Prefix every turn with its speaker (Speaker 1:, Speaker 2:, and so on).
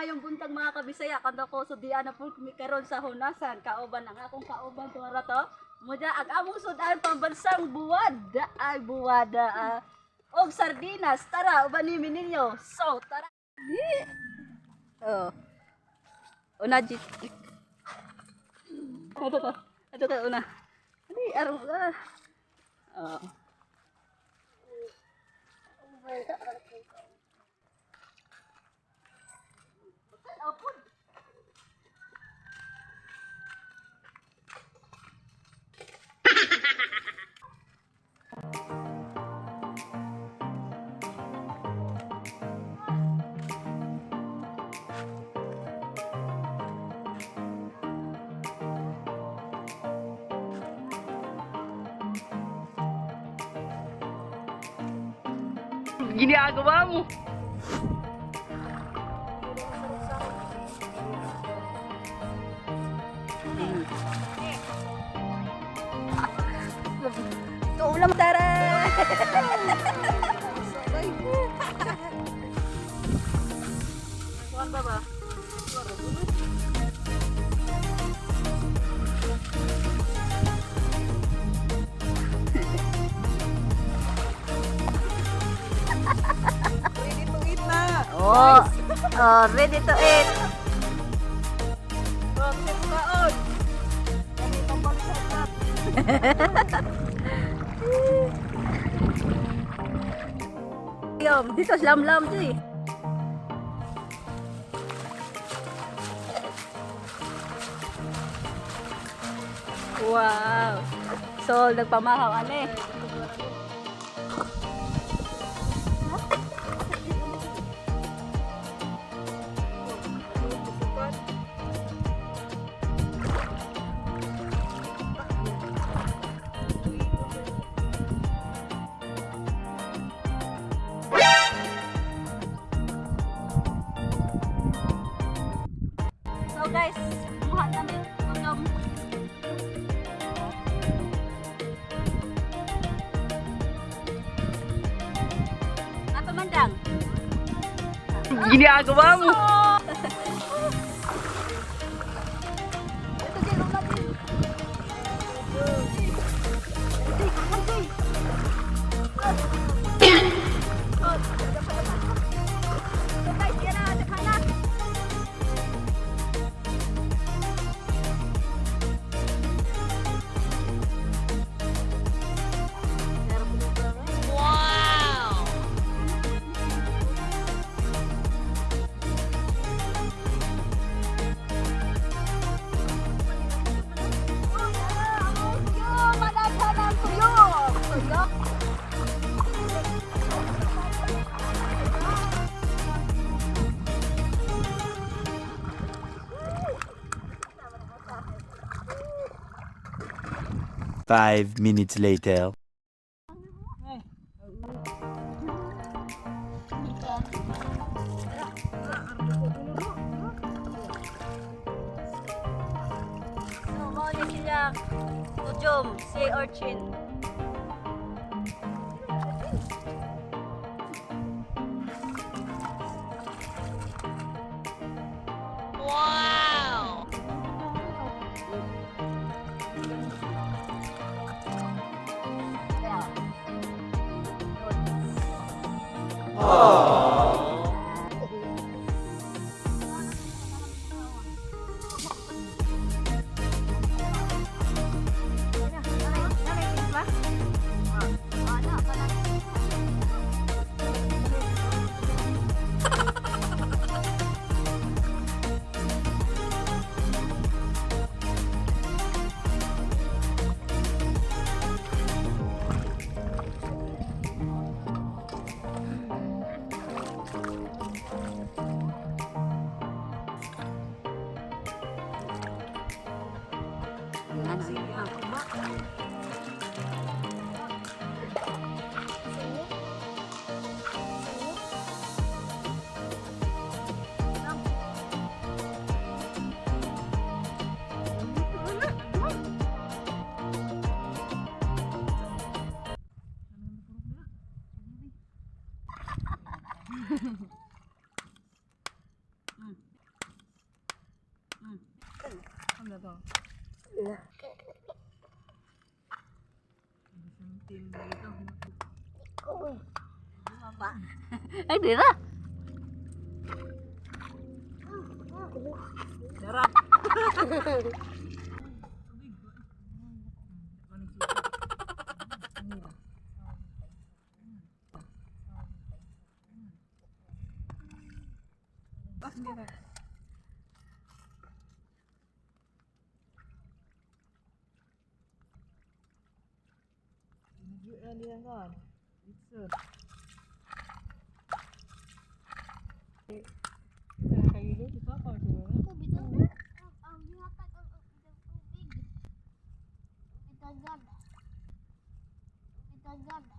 Speaker 1: Mayong buntag mga kabisaya kanto ko sudian na po kami karon sa hunasan kauban ang akong kauban tuwara to. Muda ag among sudan pambansang buwada ay buwada og sardinas tara uban ninyo. So tara. Oh. Una jit. Ito ka una. Ani araw Oh.
Speaker 2: Ginagawa mo.
Speaker 1: Ito ulam tara. Kuha ka ba?
Speaker 2: Ready to eat na.
Speaker 1: Oh, oh, ready to eat.
Speaker 2: Oh, kaon. Kami pambalikan na.
Speaker 1: Yum, dito lam-lam to eh. Wow. So, nagpamahaw ane. So guys, kumuha namin ulam. Apa mandang?
Speaker 2: Ginagawa mo.
Speaker 1: Ito din ulam din. So guys, yan na, dekhan na.
Speaker 3: Five minutes later.
Speaker 1: So, mo ni sila ujom, sea urchin.
Speaker 2: na to.
Speaker 1: Ay, dira.
Speaker 2: Darap. Pas dia. Tunjukkan dia kan. Itu. Kayak gitu kita apa coba?
Speaker 4: Tubig daw ang lihatag ang tubig. Tubig dagat. Tubig dagat.